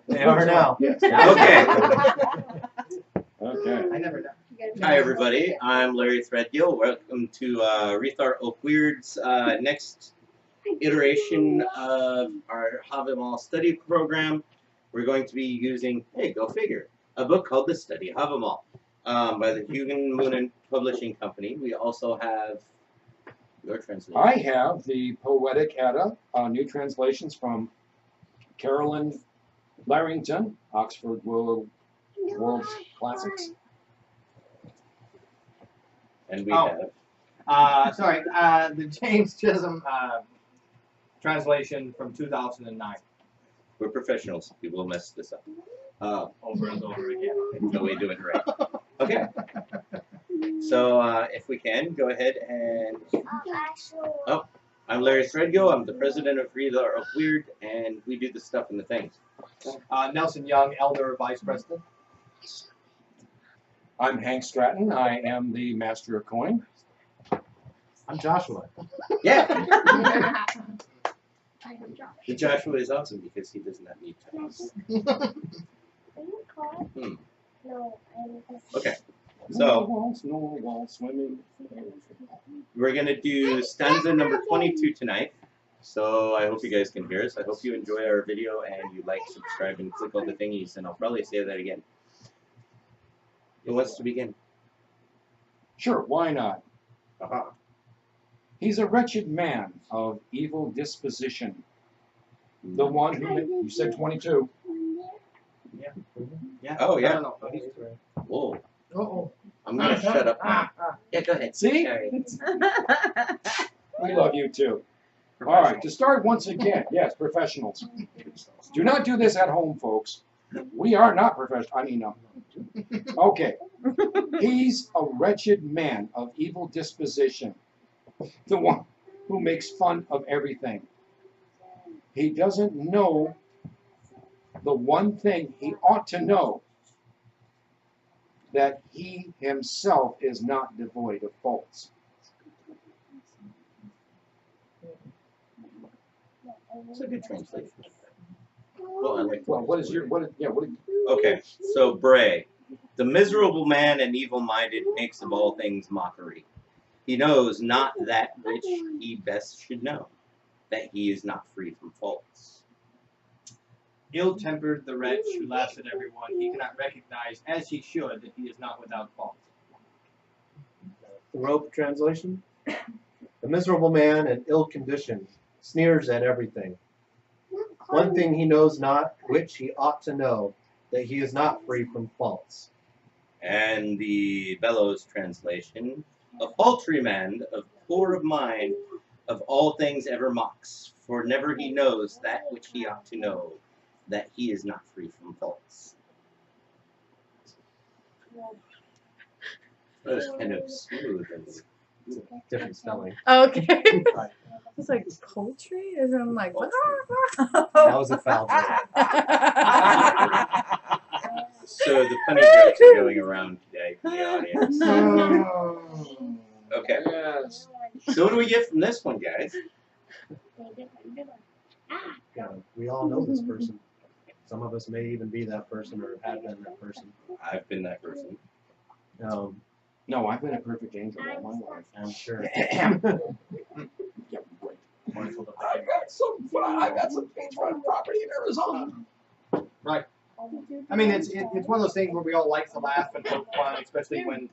They are now. Yes. Okay. Okay. I never know. Hi everybody, I'm Larry Threadgill. Welcome to Ríðar Wyrd's next iteration of our Havamal study program. We're going to be using, hey, go figure, a book called The Study of Havamal by the Hugan Moonen Publishing Company. We also have your translation. I have the Poetic Edda, new translations from Carolyn Larrington, Oxford World's Classics. And we have... the James Chisholm translation from 2009. We're professionals. We will mess this up. Over and over again. Until we do it right. Okay. So if we can, go ahead and... Oh, I'm Larry Threadgill. I'm the president of Ríðar Wyrd, and we do the stuff and the things. Nelson Young, elder vice president. I'm Hank Stratton. I am the master of coin. I'm Joshua. Yeah. The Joshua is awesome because he does not need to. Okay. So we're gonna do stanza number 22 tonight. So I hope you guys can hear us. I hope you enjoy our video and you like, subscribe, and click all the thingies. And I'll probably say that again. Who wants to begin? Sure, why not? Uh-huh. He's a wretched man of evil disposition. The one who you said 22. Yeah. Oh, yeah. No. Whoa. Uh-oh. I'm gonna shut up now. Yeah, go ahead. See? Sorry. We love you too. All right, to start once again, yes, professionals. Do not do this at home, folks. We are not professional. I mean, no. Okay. He's a wretched man of evil disposition. The one who makes fun of everything. He doesn't know the one thing he ought to know, that he himself is not devoid of faults. It's a good translation. Well, I like. Well, what is your Okay, so Bray, the miserable man and evil-minded makes of all things mockery. He knows not that which he best should know, that he is not free from faults. Ill-tempered the wretch who laughs at everyone, he cannot recognize, as he should, that he is not without fault. The Rope translation. The miserable man and ill condition sneers at everything. One thing he knows not, which he ought to know, that he is not free from faults. And the Bellows translation, a paltry man, of poor of mind, of all things ever mocks, for never he knows that which he ought to know, that he is not free from faults. That was kind of smooth and Different spelling. Okay. It's like poultry? As in like, what? That was a foul joke. so the funny jokes are going around today in the audience. Okay. Yes. So what do we get from this one, guys? Yeah, we all know this person. Some of us may even be that person or have been that person. I've been that person. No, I've been a perfect angel all my life. I'm sure. Yeah, right. I've got some beachfront property in Arizona. Right. I mean, it's one of those things where we all like to laugh and poke fun, especially when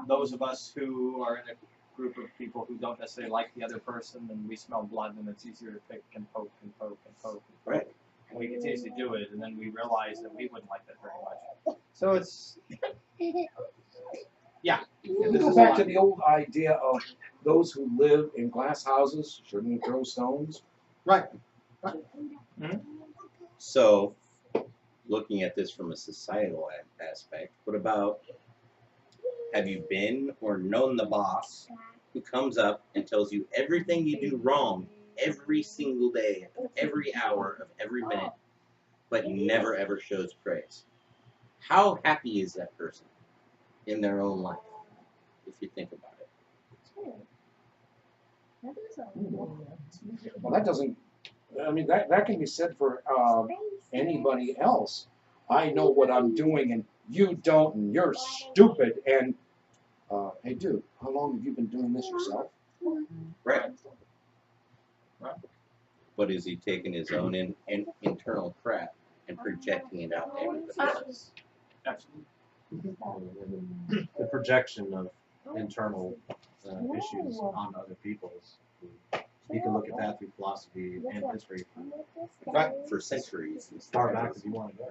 those of us who are in a group of people who don't necessarily like the other person, and we smell blood, and it's easier to pick and poke and poke and poke and poke. Right. And we continue to do it, and then we realize that we wouldn't like that very much. So it's, yeah. This is back to the old idea of those who live in glass houses shouldn't throw stones. Right. Mm-hmm. So, looking at this from a societal aspect, what about, have you been or known the boss who comes up and tells you everything you do wrong every single day, every hour of every minute, but never ever shows praise? How happy is that person in their own life, if you think about it? Well, that doesn't I mean, that can be said for anybody else. I know what I'm doing and you don't, and you're stupid. And hey, dude, how long have you been doing this yourself? Right. But is he taking his own internal crap and projecting it out to everybody else? Absolutely. The projection of internal issues on other people's. You can look at that through philosophy and history. Right. For centuries. As far back as you want to go.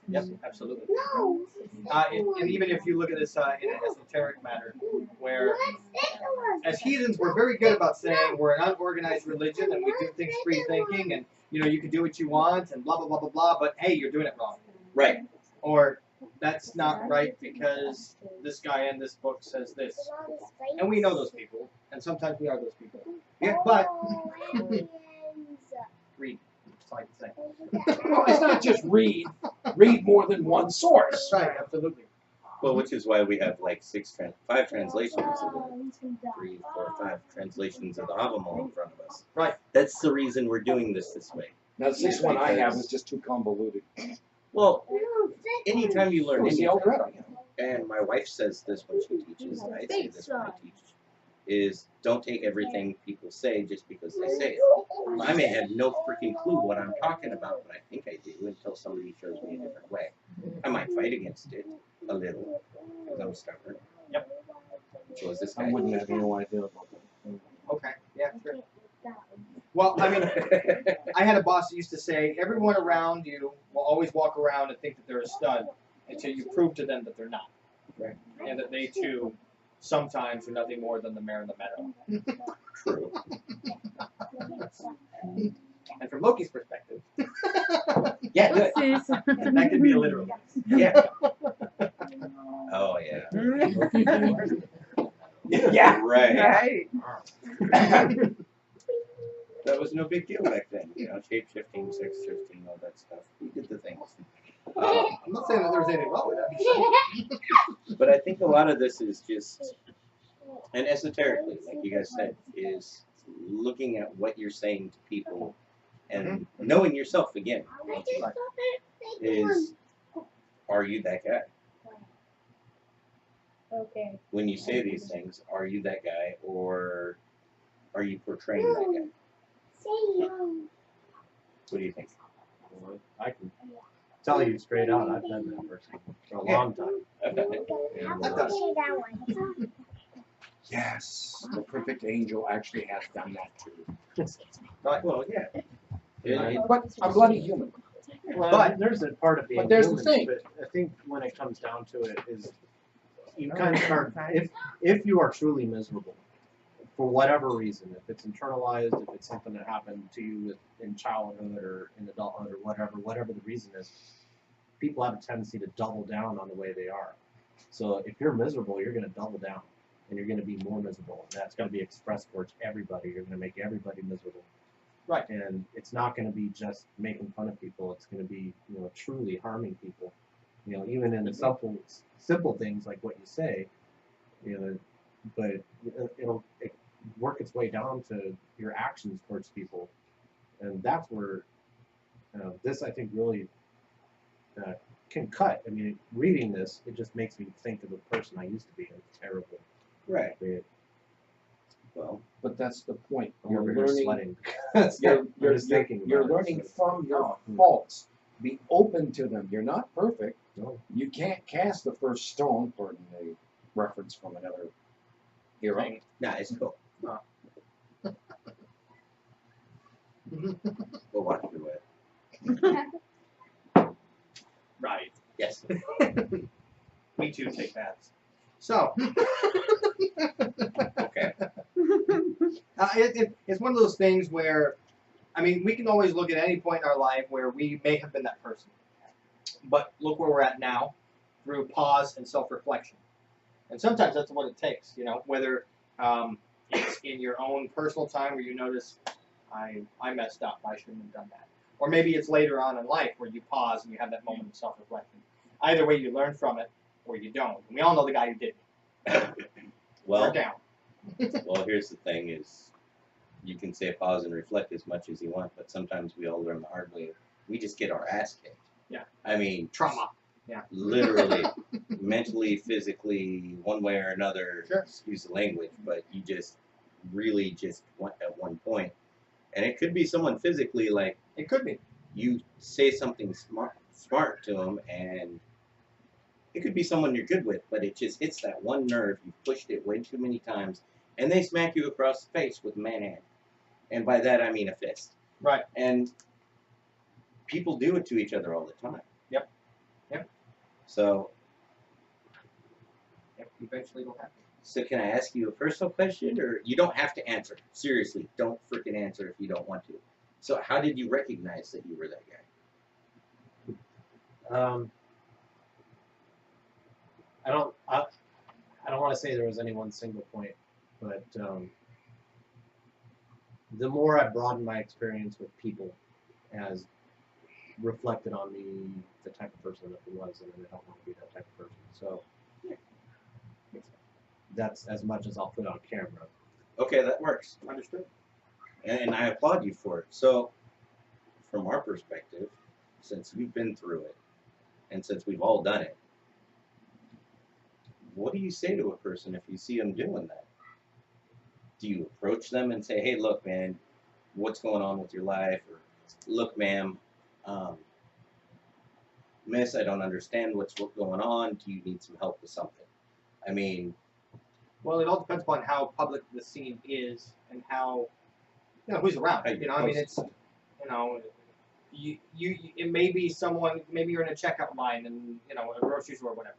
Yep, absolutely. And even if you look at this in an esoteric matter, where as heathens we're very good about saying we're an unorganized religion and we do things free thinking and you can do what you want and blah blah blah blah blah, but hey, you're doing it wrong. Right. Or that's not right because this guy in this book says this. And we know those people, and sometimes we are those people. Yeah, but read. That's all I can say. Well, it's not just read. Read more than one source. Right, absolutely. Well, which is why we have like 5 translations of the 3, 4, 5 translations of the Havamal in front of us. Right. That's the reason we're doing this way. Now, this one I have is just too convoluted. Well, anytime you learn It's the anything, Eldorado. and my wife says this when she teaches, and I say this when I teach, is don't take everything people say just because they say it. I may have no freaking clue what I'm talking about, but I think I do until somebody shows me a different way. I might fight against it a little because I'm stubborn. Yep. So is this I guy? wouldn't have no idea about that. Okay, yeah, sure. Well, I mean, I had a boss that used to say, everyone around you will always walk around and think that they're a stud until you prove to them that they're not. Right. And that they too, sometimes, are nothing more than the mare in the meadow. True. And from Loki's perspective, Yeah, good. that could be a literal. Yeah. Oh, yeah. Yeah. Right. Right. That was no big deal back then. Shape shifting, sex shifting, all that stuff. We did the things. I'm not saying that there's anything wrong with that. But I think a lot of this is just, and esoterically, like you guys said, is looking at what you're saying to people and knowing yourself again. Is, are you that guy? Okay. When you say these things, are you that guy or are you portraying that guy? What do you think? Well, I can tell you straight out, I've been that person for a long time. And, Yes, the perfect angel actually has done that too. Right. Well, yeah. But I'm bloody human. well, But- there's a part of being but there's the human, thing. but I think when it comes down to it is you kind of start, if you are truly miserable, for whatever reason, if it's internalized, if it's something that happened to you in childhood or in adulthood or whatever the reason is, people have a tendency to double down on the way they are. So if you're miserable, you're going to double down and you're going to be more miserable. And that's going to be expressed towards everybody. You're going to make everybody miserable. Right. And it's not going to be just making fun of people. It's going to be, truly harming people. Even in the simple things like what you say, but it'll work its way down to your actions towards people. And that's where this, I think, really can cut. I mean, reading this, it just makes me think of the person I used to be. It's terrible. Right. But Well, But that's the point. I'm You're over here learning. sweating. You're just thinking You're about it, learning so- from your faults. Be open to them. You're not perfect. No. You can't cast the first stone, pardon the reference from another era. nah, it's cool. We'll walk through it. Right. Yes. Me too, take baths. So, Okay. it's one of those things where, I mean, we can always look at any point in our life where we may have been that person. But look where we're at now through pause and self-reflection. And sometimes that's what it takes, whether it's in your own personal time where you notice, I messed up, I shouldn't have done that. Or maybe it's later on in life where you pause and you have that moment of self-reflection. Either way, you learn from it or you don't. And we all know the guy who didn't. We're Well, down. well, here's the thing: is you can say pause and reflect as much as you want, but sometimes we all learn the hard way. We just get our ass kicked. Yeah. I mean, Trauma. Yeah. Literally, mentally, physically, one way or another. Sure. Excuse the language, but you just really just went at one point, and it could be someone physically, like It could be. you say something smart to them, and it could be someone you're good with, but it just hits that one nerve. You've pushed it way too many times, and they smack you across the face with a man hand. And by that, I mean a fist. Right. And people do it to each other all the time. Yep. Yep. So, Eventually it'll happen. so can I ask you a personal question, or you don't have to answer? Seriously, don't freaking answer if you don't want to. So, how did you recognize that you were that guy? I don't want to say there was any one single point, but the more I broadened my experience with people has reflected on me the type of person that he was, and I don't want to be that type of person. So that's as much as I'll put on camera. Okay, that works. Understood. And I applaud you for it. So, from our perspective, since you've been through it, and since we've all done it, what do you say to a person if you see them doing that? Do you approach them and say, hey, look, man, what's going on with your life? Or, look, ma'am, miss, I don't understand what's going on. Do you need some help with something? I mean, Well, it all depends upon how public the scene is and how, who's around. How You know, I mean, it's, it may be someone, maybe you're in a checkout line in, a grocery store or whatever,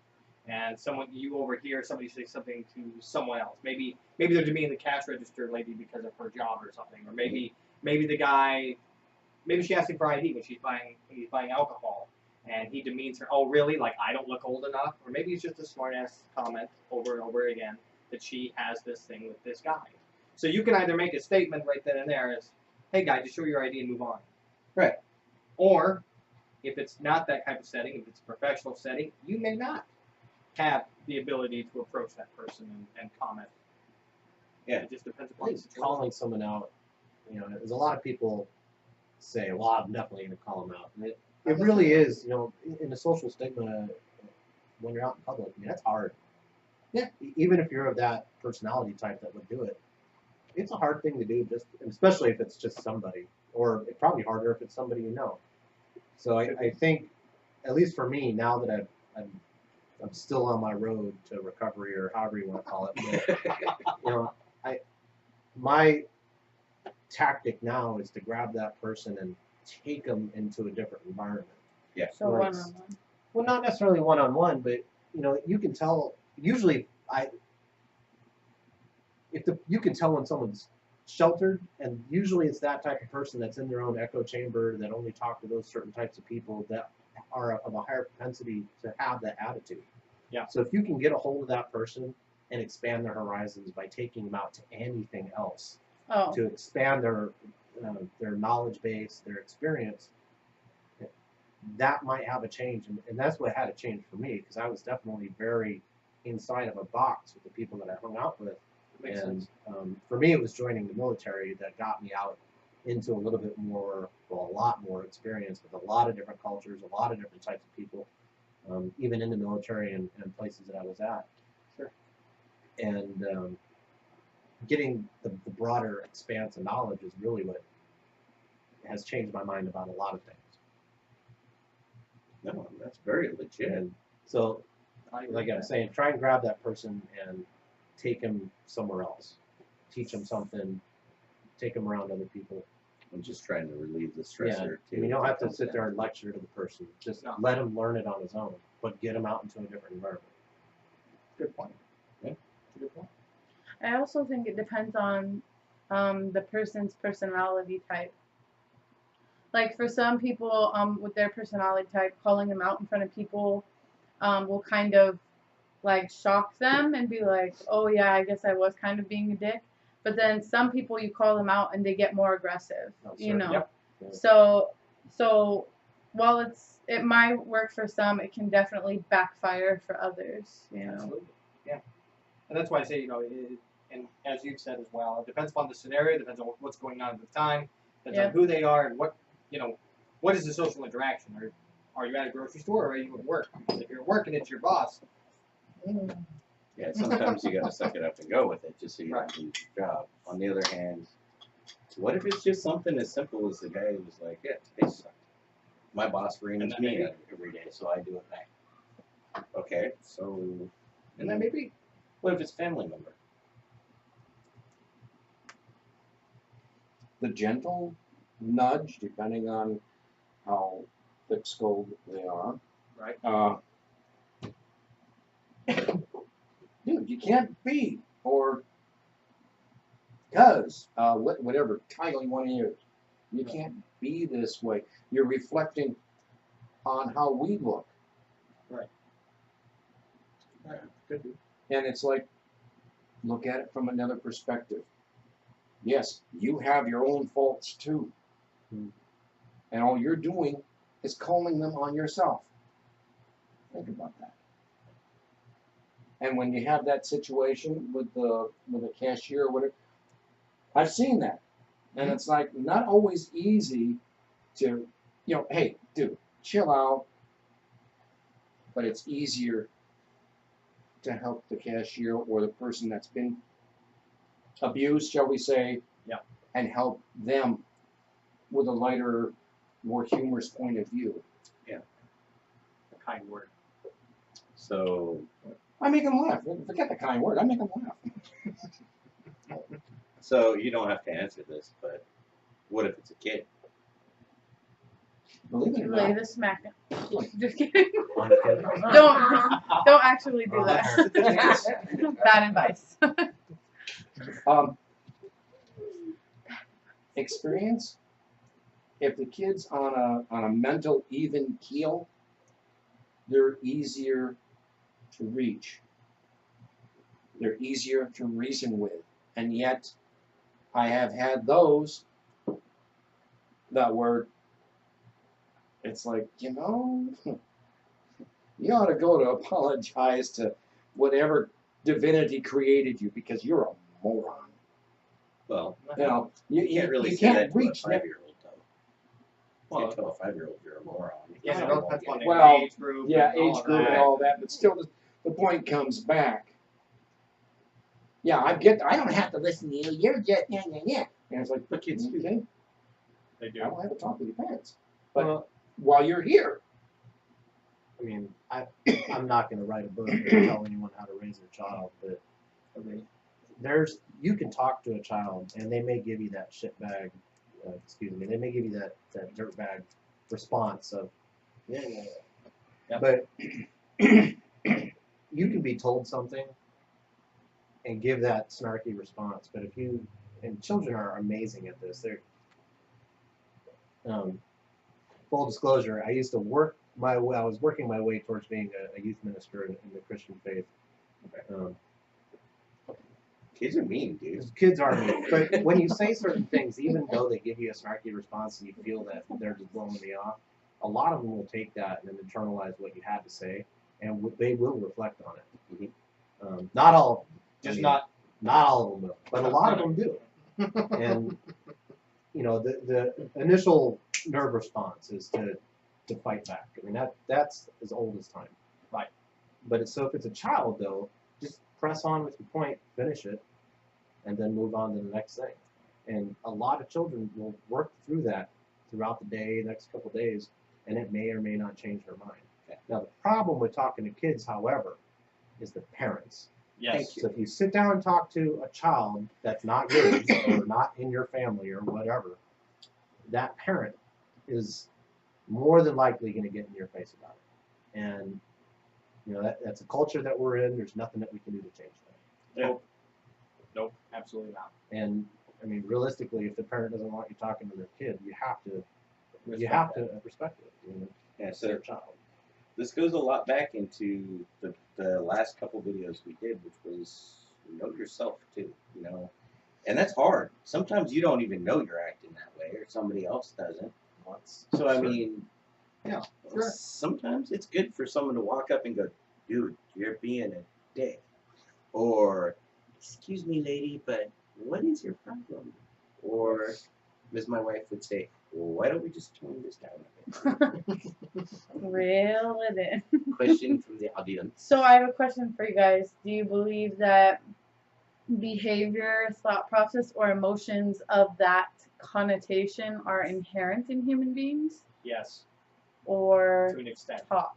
and you overhear somebody say something to someone else. Maybe they're demeaning the cash register lady because of her job or something, or maybe the guy, maybe she asked him for ID when he's buying alcohol, and he demeans her. Oh, really? Like, I don't look old enough? Or maybe it's just a smart ass comment over and over again that she has this thing with this guy. So you can either make a statement right then and there as, hey guy, just show your ID and move on. Right. Or, if it's not that type of setting, if it's a professional setting, you may not have the ability to approach that person and comment. Yeah. It just depends I upon the think situation. calling someone out, there's a lot of people say, well, I'm definitely going to call them out. And it really is, in the social stigma, when you're out in public, I mean, that's hard. Yeah. Even if you're of that personality type that would do it, it's a hard thing to do, especially if it's just somebody, or it's probably harder if it's somebody you know. So I think, at least for me, now that I'm still on my road to recovery, or however you want to call it, but, my tactic now is to grab that person and take them into a different environment. Yeah. So Like, one-on-one. well, not necessarily one-on-one, but you can tell. Usually, you can tell when someone's sheltered, and usually it's that type of person that's in their own echo chamber that only talk to those certain types of people that are of a higher propensity to have that attitude. Yeah. So if you can get a hold of that person and expand their horizons by taking them out to anything else, Oh, to expand their knowledge base, their experience, that might have a change, and that's what had a change for me, because I was definitely very inside of a box with the people that I hung out with. Makes sense. For me, it was joining the military that got me out into a little bit more, well, a lot more experience with a lot of different cultures, a lot of different types of people, even in the military and places that I was at. Sure. And getting the broader expanse of knowledge is really what has changed my mind about a lot of things. no, that's very legit. And so, like I'm saying, try and grab that person and take them somewhere else. Teach them something. Take them around other people. I'm just trying to relieve the Yeah, stressor, too. you don't have to sit there and lecture to the person. Just No. let him learn it on his own, but get him out into a different environment. Good point. Yeah. Good point. I also think it depends on the person's personality type. Like for some people, with their personality type, calling them out in front of people will kind of like shock them and be like, oh yeah, I guess I was kind of being a dick. But then some people, you call them out and they get more aggressive, Oh, you sure. know. Yep. Yeah. So while it might work for some, it can definitely backfire for others, you know. Absolutely. Yeah. And that's why I say, and as you've said as well, it depends upon the scenario, depends on what's going on at the time, depends Yeah. on who they are and what what is the social interaction. Are you at a grocery store or are you at work? If you're working, it's your boss. Yeah, sometimes you gotta suck it up and go with it just so you Right. don't lose your job. On the other hand, what if it's just something as simple as the guy who was like, yeah, today sucked. My boss reams me every day, so I do it back. Okay, so And then maybe what if it's a family member? The gentle nudge, depending on how thick-skulled they are. right. Dude, you can't be, or cuz, whatever title you want to use. You can't be this way. You're reflecting on how we look. Could be. And it's like, look at it from another perspective. Yes, you have your own faults too. And all you're doing is calling them on yourself. Think about that. And when you have that situation with a cashier or whatever, I've seen that. And it's like not always easy to, hey, dude, chill out. But it's easier to help the cashier or the person that's been abused, shall we say, and help them with a lighter, more humorous point of view. A kind word. So I make them laugh. Forget the kind word. I make them laugh. So you don't have to answer this, but what if it's a kid? Believe it or Lay not. the smack down. Just kidding. On the kid. Don't actually do that. Bad advice. Experience. If the kid's on a mental even keel, they're easier to reach. They're easier to reason with. And yet, I have had those that were, it's like, you ought to go to apologize to whatever divinity created you because you're a moron. Well, You you can't really you say can't that to reach a 5-year-old though. You Well, can't tell a 5-year-old you're a moron. yeah, You it can't all depends upon the Well, age group. Yeah, and all age of group and that. all that, but still, the point comes back. Yeah, I don't have to listen to you. You're just yeah. And it's like, But kids do. okay, They I do. don't have to talk with your parents. But Well, while you're here, I mean, I'm not going to write a book or tell anyone how to raise their child, but you can talk to a child and they may give you that shitbag, they may give you that dirtbag response of, Yeah. but you can be told something and give that snarky response, but and children are amazing at this. They're, full disclosure, I used to I was working my way towards being a youth minister in the Christian faith. Kids are mean, dude. Kids are mean, but when you say certain things, even though they give you a snarky response and you feel that they're just blowing me off, a lot of them will take that and then internalize what you had to say, and they will reflect on it. Not all of them. Just not all of them will, but a lot of them do. And the initial nerve response is to fight back. I mean that's as old as time. Right. But if it's a child though, just press on with your point, finish it, and then move on to the next thing. And a lot of children will work through that throughout the day, next couple of days, and it may or may not change their mind. Okay. Now the problem with talking to kids, however, is the parents. Yes. So if you sit down and talk to a child that's not yours or not in your family or whatever, that parent is more than likely going to get in your face about it. And that's a culture that we're in. There's nothing that we can do to change that. Nope. Absolutely not. And I mean, realistically, if the parent doesn't want you talking to their kid, you have to respect it. Yeah, It's so their child. this goes a lot back into the last couple videos we did, which was know yourself too, and that's hard. Sometimes you don't even know you're acting that way, or somebody else doesn't. So I mean, Yeah, sure. sometimes it's good for someone to walk up and go, "Dude, you're being a dick," or excuse me, lady, but what is your problem? Or, as my wife would say, well, why don't we just tone this down a bit? Reel it in. Question from the audience. So I have a question for you guys. Do you believe that behavior, thought process, or emotions of that connotation are inherent in human beings, Yes, or to an extent. taught?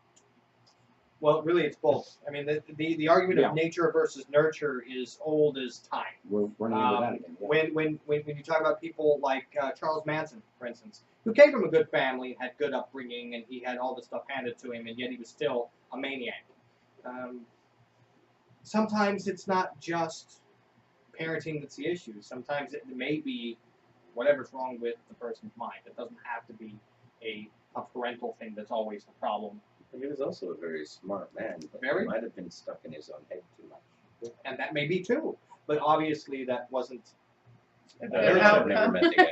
Well, really, it's both. I mean, the argument Yeah. of nature versus nurture is old as time. We're running into that again. Yeah. When you talk about people like Charles Manson, for instance, who came from a good family and had good upbringing, and he had all this stuff handed to him, and yet he was still a maniac. Sometimes it's not just parenting that's the issue. Sometimes it may be whatever's wrong with the person's mind. It doesn't have to be a parental thing that's always the problem. He was also a very smart man, but Very. he might have been stuck in his own head too much. And that may be too. But obviously that wasn't A I good never, outcome. never met the guy.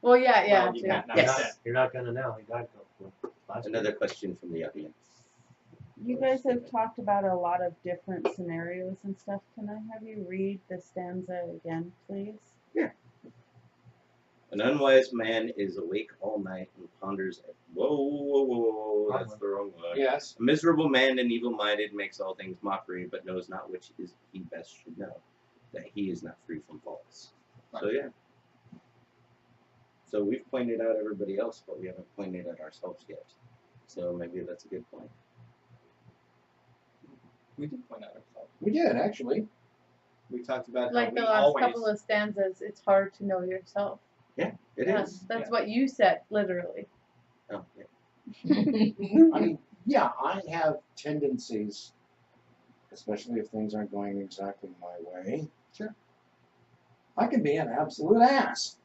Well, yeah, well, you too. can't now Yes. say. You're not gonna know. He died last Another week. question from the audience. You guys have talked about a lot of different scenarios and stuff. Can I have you read the stanza again, please? An unwise man is awake all night and ponders. Whoa, that's the wrong one. Yes. A miserable man and evil-minded makes all things mockery, but knows not which is he best should know, that he is not free from faults. So yeah. So we've pointed out everybody else, but we haven't pointed at ourselves yet. So maybe that's a good point. We did point out ourselves. We did, actually. We talked about Like how the we last always. couple of stanzas, it's hard to know yourself. It Yeah, is. that's what you said, literally. Oh, yeah. I mean, yeah, I have tendencies, especially if things aren't going exactly my way. Sure. I can be an absolute ass.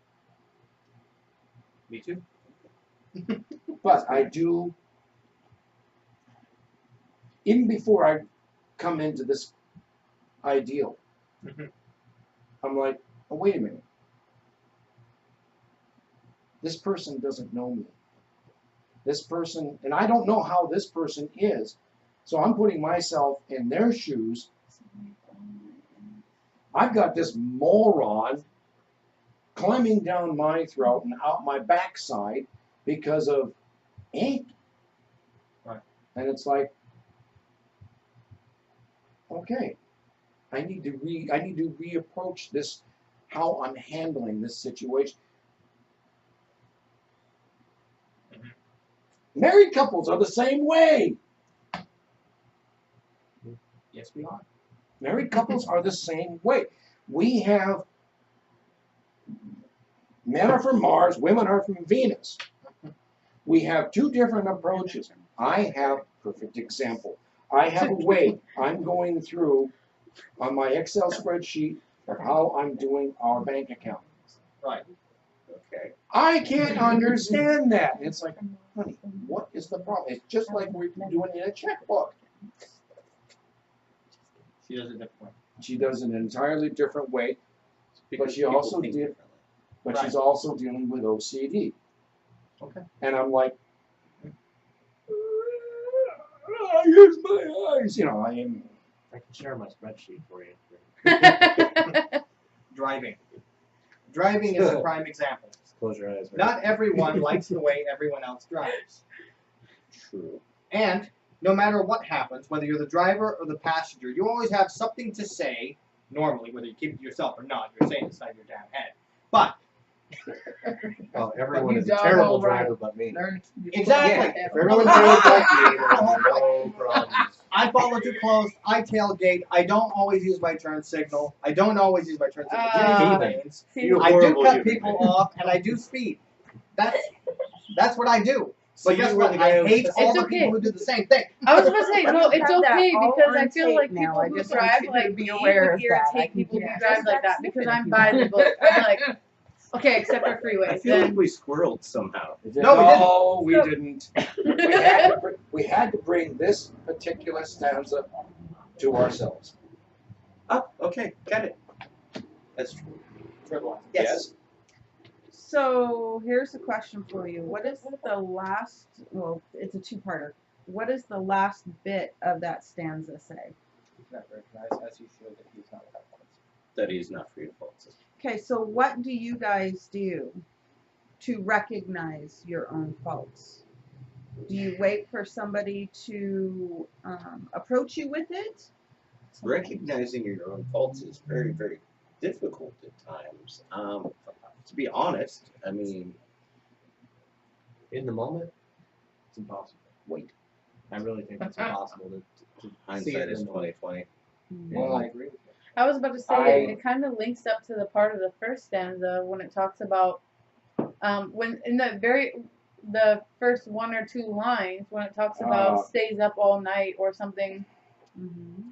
Me too. But I do, even before I come into this ideal, Mhm. I'm like, oh, wait a minute. This person doesn't know me. This person, and I don't know how this person is. So I'm putting myself in their shoes. I've got this moron climbing down my throat and out my backside because of ink. Right. And it's like, okay, I need to reapproach this, how I'm handling this situation. Married couples are the same way. Yes, we are. Married couples are the same way. We have, men are from Mars, women are from Venus. We have two different approaches. I have, perfect example, I have a way I'm going through on my Excel spreadsheet of how I'm doing our bank account. Right. Okay. I can't understand that. And it's like, honey, what is the problem? It's just like we're doing in a checkbook. She does it differently. She does it an entirely different way, Because she people also think did- differently. but Right. she's also dealing with OCD. Okay. And I'm like, I use my eyes. You know, I am. I can share my spreadsheet for you. Driving. Driving is a prime example. Just close your eyes. Not everyone likes the way everyone else drives. True. And no matter what happens, whether you're the driver or the passenger, you always have something to say, normally, whether you keep it to yourself or not. You're saying inside your damn head. But, Oh, everyone You is a dog terrible all right. driver but me. exactly. If everyone drives like me, there's no problems. I follow too close. I tailgate. I don't always use my turn signal. I don't always use my turn signal. Ah. lanes. You I do horrible cut human people being. off, and I do speed. That's what I do. So But guess you were what? the guy I who hate said- all It's the okay. people who do the same thing. I was gonna say, no, it's have that okay all because I on feel tape like now. people I who just want drive you to like be me aware would of that. I irritate can people who just drive like that sniff because it if I'm you by want. the book. I'm like, okay, except for I freeways. feel like Then we squirreled somehow. No, we So- didn't. We had to bring this particular stanza to ourselves. Oh, okay, got it. That's true. Fertilizer. Yes. So here's a question for you. What is the last, well, it's a two-parter. What does the last bit of that stanza say? Not recognize as you should if he's not without points. that he is not free of faults. Okay, so what do you guys do to recognize your own faults? Do you wait for somebody to approach you with it? Recognizing your own faults is very, very difficult at times. To be honest, I mean, In the moment, it's impossible. wait, I really think it's impossible to see it hindsight in is the moment. 20/20. Well, I agree with you. I was about to say it kind of links up to the part of the first stanza when it talks about when in the first one or two lines when it talks about stays up all night or something. Mm-hmm.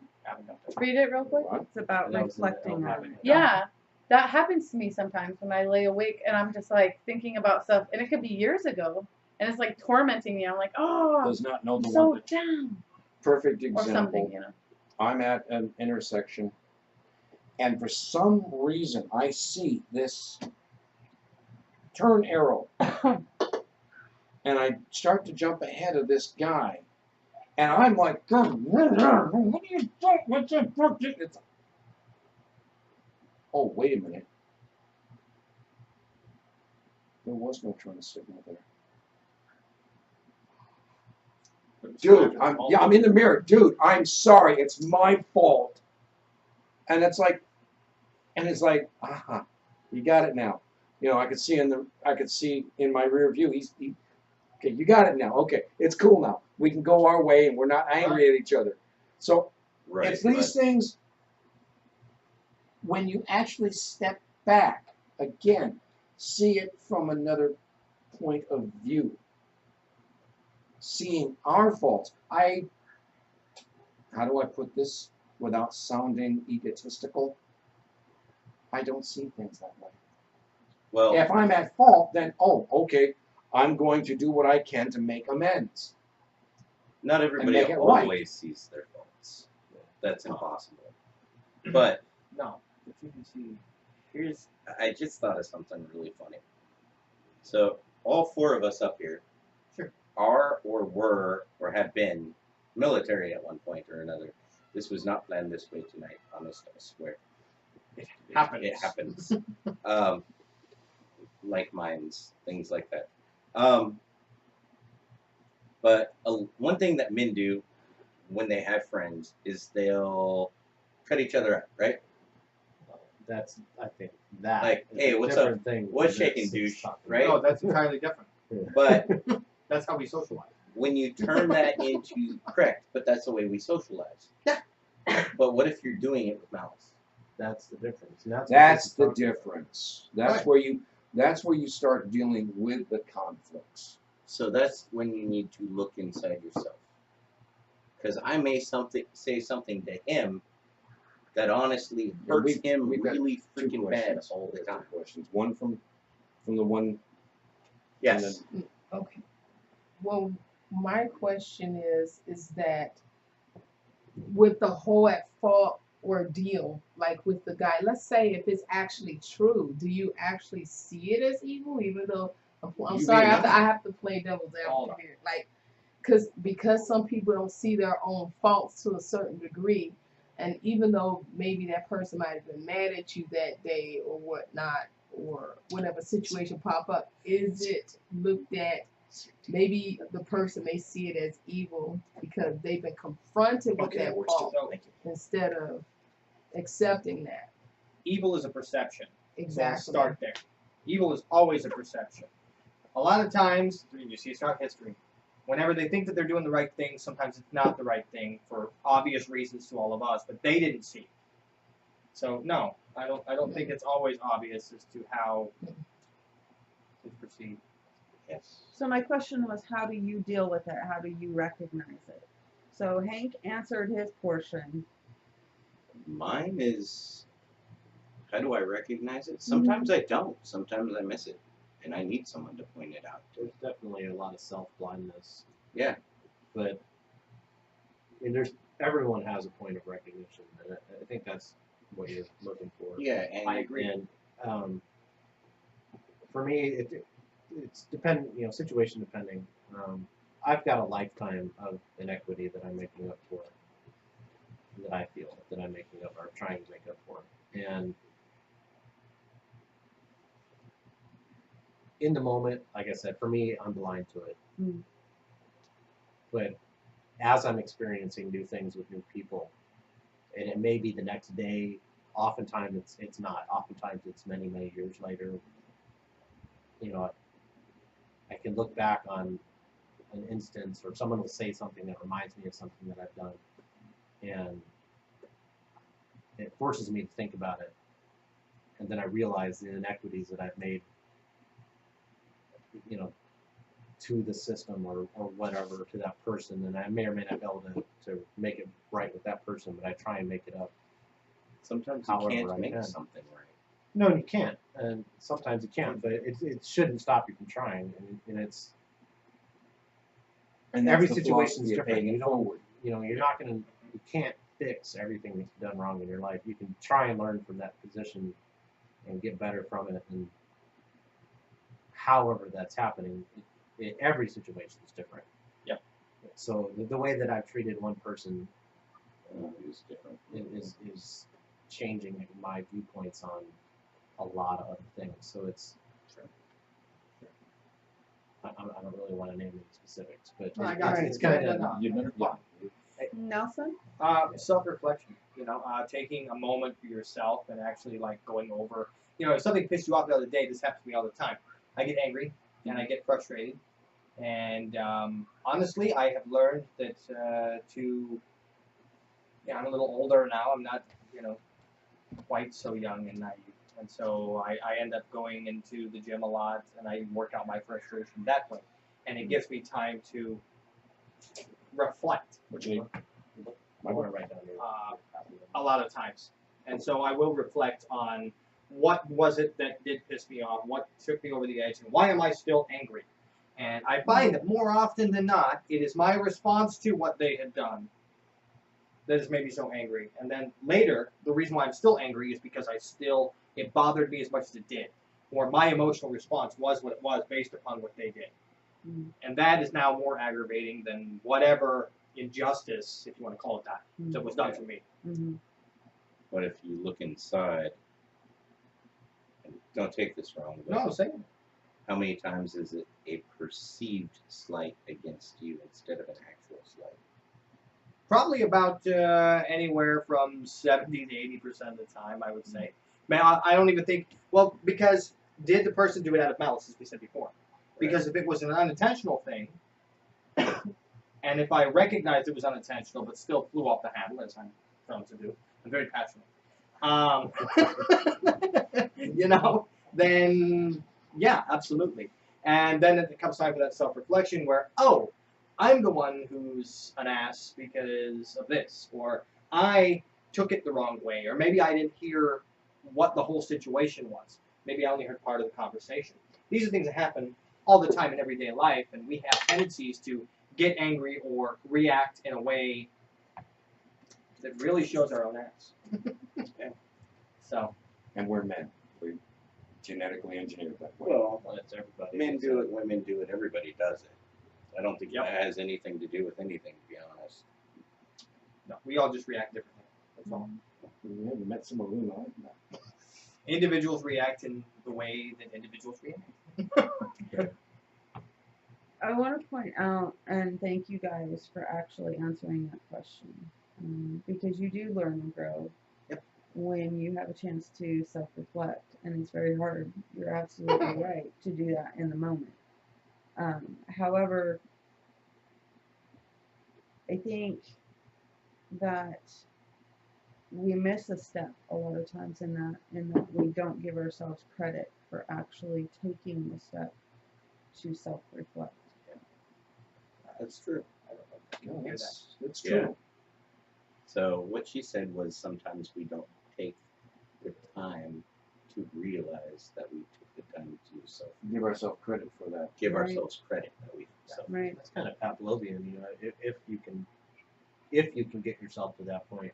Read it real quick. what? It's about That was in the reflecting on it. Yeah, that happens to me sometimes when I lay awake and I'm just like thinking about stuff, and it could be years ago, and it's like tormenting me. I'm like, oh, Does not know I'm the so one that down, perfect or something, example. you know. I'm at an intersection, and for some reason I see this turn arrow, and I start to jump ahead of this guy, and I'm like, what are you doing? What's that? It's, oh, wait a minute. There was no turn signal there. Dude, I'm in the mirror. Dude, I'm sorry. It's my fault. And it's like, you got it now. You know, I could see in my rear view. Okay, you got it now. Okay, it's cool now. We can go our way, and we're not angry at each other. So Right. it's these things. When you actually step back again, see it from another point of view. Seeing our faults. How do I put this without sounding egotistical? I don't see things that way. Well, If I'm at fault, then, okay, I'm going to do what I can to make amends. not everybody make it always right. sees their faults. That's impossible. But No, but you can see. I just thought of something really funny. So all four of us up here Sure. are or were or have been military at one point or another. This was not planned this way tonight, honest, I swear. It happens. It happens. Like mines, things like that. But one thing that men do when they have friends is they'll cut each other up, right? That's, I think, that. Like, is hey, a what's different up? Thing What's than shaking, this douche, talking right? No, that's entirely different. But That's how we socialize. when you turn that into correct, but that's the way we socialize. Yeah. But what if you're doing it with malice? That's the difference. And that's what That's this is the talking about. difference. That's Right. where you start dealing with the conflicts. So that's when you need to look inside yourself. Because I may say something to him that honestly hurts him we've got really two freaking bad questions. all the time. Questions. One from the one. Yes. Okay. Well, my question is that with the whole at fault ordeal, like with the guy, let's say if it's actually true, do you actually see it as evil, even though I'm You sorry, may I not. have to play devil's advocate here, like, because some people don't see their own faults to a certain degree, and even though maybe that person might have been mad at you that day or whatnot, or whatever situation pop up, is it looked at? Maybe the person may see it as evil because they've been confronted with that fault So instead of accepting that. evil is a perception. So let's Exactly. start there. Evil is always a perception. A lot of times, you see it's not history. Whenever they think that they're doing the right thing, sometimes it's not the right thing for obvious reasons to all of us, but they didn't see it. So no, I don't think it's always obvious as to how it's perceived. Yes. So my question was, how do you deal with it? How do you recognize it? So Hank answered his portion. Mine is, how do I recognize it? Sometimes I don't. Sometimes I miss it. And I need someone to point it out. There's definitely a lot of self-blindness. Yeah. But I mean, everyone has a point of recognition, and I think that's what you're looking for. Yeah, and I agree. And for me, it's situation depending. I've got a lifetime of inequity that I'm making up for, that I feel that I'm making up or trying to make up for, And in the moment, like I said, for me, I'm blind to it. Mm. But as I'm experiencing new things with new people, and it may be the next day, oftentimes it's not. Oftentimes it's many, many years later. You know, I can look back on an instance, or someone will say something that reminds me of something that I've done, and it forces me to think about it. And then I realize the inequities that I've made, you know, to the system or whatever, to that person, and I may or may not be able to make it right with that person, but I try and make it up. Sometimes you However can't I make can. something right. No, you can't, and sometimes you can't, but it shouldn't stop you from trying, and it's And every that's the situation is philosophy of different. paying You it don't, forward. you know, you can't fix everything that you've done wrong in your life. You can try and learn from that position and get better from it, and however that's happening, every situation is different. Yep. So the way that I've treated one person It's different. is changing my viewpoints on a lot of other things. So it's, I don't really want to name any specifics, but No, I got you. it's kind of, You never, yeah. Nelson? Self-reflection, taking a moment for yourself and actually like going over, if something pissed you off the other day, this happens to me all the time. I get angry and I get frustrated, and honestly, I have learned that I'm a little older now. I'm not, quite so young and naive, and so I end up going into the gym a lot, and I work out my frustration that way, and it gives me time to reflect. Which you I want to write down there. A lot of times. And so I will reflect on what was it that did piss me off, what took me over the edge, and why am I still angry? And I find that more often than not, it is my response to what they had done that has made me so angry. And then later, the reason why I'm still angry is because it bothered me as much as it did. Or my emotional response was what it was based upon what they did. Mm. And that is now more aggravating than whatever injustice, if you want to call it that, that was done to me. Mm-hmm. But if you look inside, and don't take this wrong, but No, say how many times is it a perceived slight against you instead of an actual slight? probably about anywhere from 70 to 80% of the time, I would say. Man, I don't even think, because did the person do it out of malice, as we said before? Because if it was an unintentional thing, and if I recognized it was unintentional but still flew off the handle, as I'm prone to do, I'm very passionate, then yeah, absolutely. And then it comes time for that self-reflection where, oh, I'm the one who's an ass because of this, or I took it the wrong way, or maybe I didn't hear what the whole situation was. Maybe I only heard part of the conversation. These are things that happen all the time in everyday life, and we have tendencies to get angry or react in a way that really shows our own ass. So. And we're men. We genetically engineered that way. Well, That's everybody. men do it, women do it, everybody does it. I don't think Yep. that has anything to do with anything, to be honest. No, we all just react differently. That's all. Yeah, we met some of them like that. Individuals react in the way that individuals react. I want to point out and thank you guys for actually answering that question, because you do learn and grow when you have a chance to self-reflect, and it's very hard. You're absolutely right to do that in the moment. However, I think that we miss a step a lot of times in that we don't give ourselves credit for actually taking the step to self-reflect. That's true. No, that's Yeah. true. So what she said was sometimes we don't take the time to realize that we took the time to do so. Give ourselves credit for that. Give Right. ourselves credit that we so. Right. That's kind of Pavlovian, if you can get yourself to that point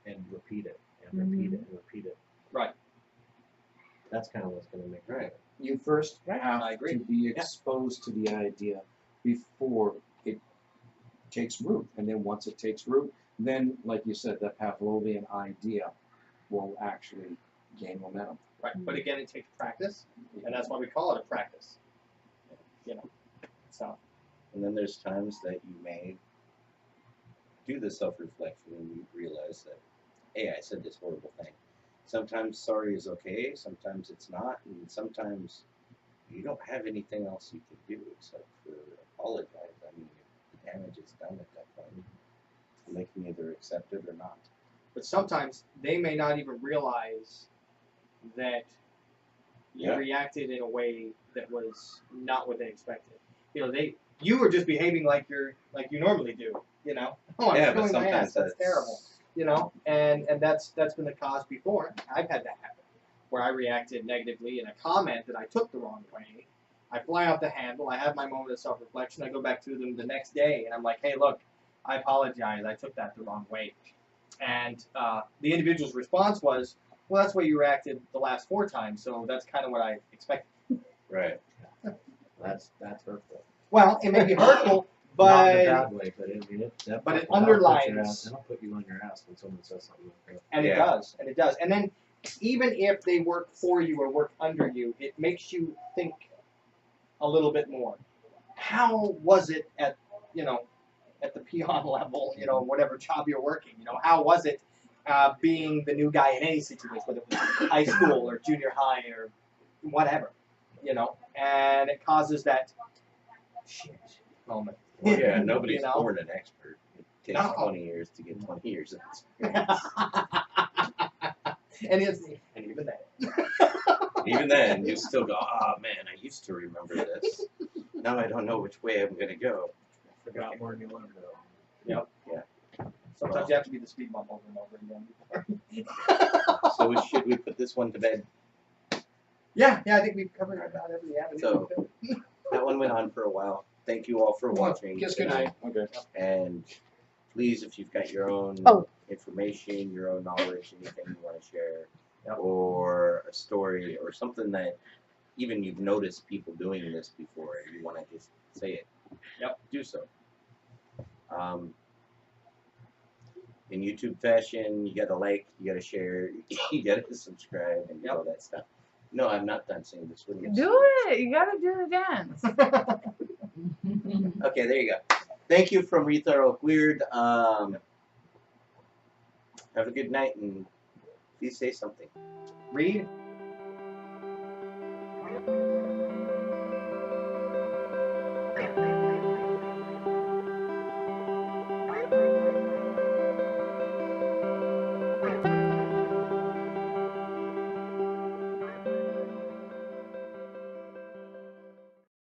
and repeat it and repeat it and repeat it. Right. That's kind of what's going to make it. Right. You first I have agree. to be exposed to the idea before it takes root. And then once it takes root, then, like you said, that Pavlovian idea will actually gain momentum. Right. But again, it takes practice, and that's why we call it a practice. You know. So. And then there's times that you may do the self-reflection and you realize that, hey, I said this horrible thing. Sometimes sorry is okay, sometimes it's not, and sometimes you don't have anything else you can do except for apologize. I mean, the damage is done at that point. They can either accept it or not. But sometimes they may not even realize that you Yeah. reacted in a way that was not what they expected. You know, you were just behaving like you normally do. You know, oh, I'm Yeah, but feeling my sometimes ass. That's terrible. You know, and that's been the cause before. I've had that happen, where I reacted negatively in a comment that I took the wrong way. I fly off the handle. I have my moment of self-reflection. I go back to them the next day, and I'm like, hey, look, I apologize. I took that the wrong way. And the individual's response was, well, that's the way you reacted the last 4 times, so that's kind of what I expected. Right. That's hurtful. Well, it may be hurtful, Not in a but bad way, but I mean, but it that'll underlines- put you on your ass when someone says something like that. and Yeah. it does. And then even if they work for you or work under you, it makes you think a little bit more. How was it at the peon level, whatever job you're working? How was it being the new guy in any situation, whether it was high school or junior high or whatever, and it causes that shit moment. Well, yeah, nobody's You know? born an expert. It takes No. 20 years to get 20 years of experience. and even then. Even then, you still go, oh man, I used to remember this. Now I don't know which way I'm going to go. Forgot more than you learned though. Yep. Yeah. Sometimes you have to be the speed bump over and over again. So should we put this one to bed? Yeah, I think we've covered about every avenue. So that one went on for a while. Thank you all for watching. Yes, good night. Okay. And please, if you've got your own Oh. information, your own knowledge, anything you want to share, Yep. or a story, or something that even you've noticed people doing this before, and you want to just say it, do so. In YouTube fashion, you gotta like, you gotta share, you gotta subscribe, and all that stuff. No, I'm not done saying this. What you Do it. You gotta do the dance. Okay, there you go. Thank you from Ríðar Wyrd. Have a good night, and please say something. Read.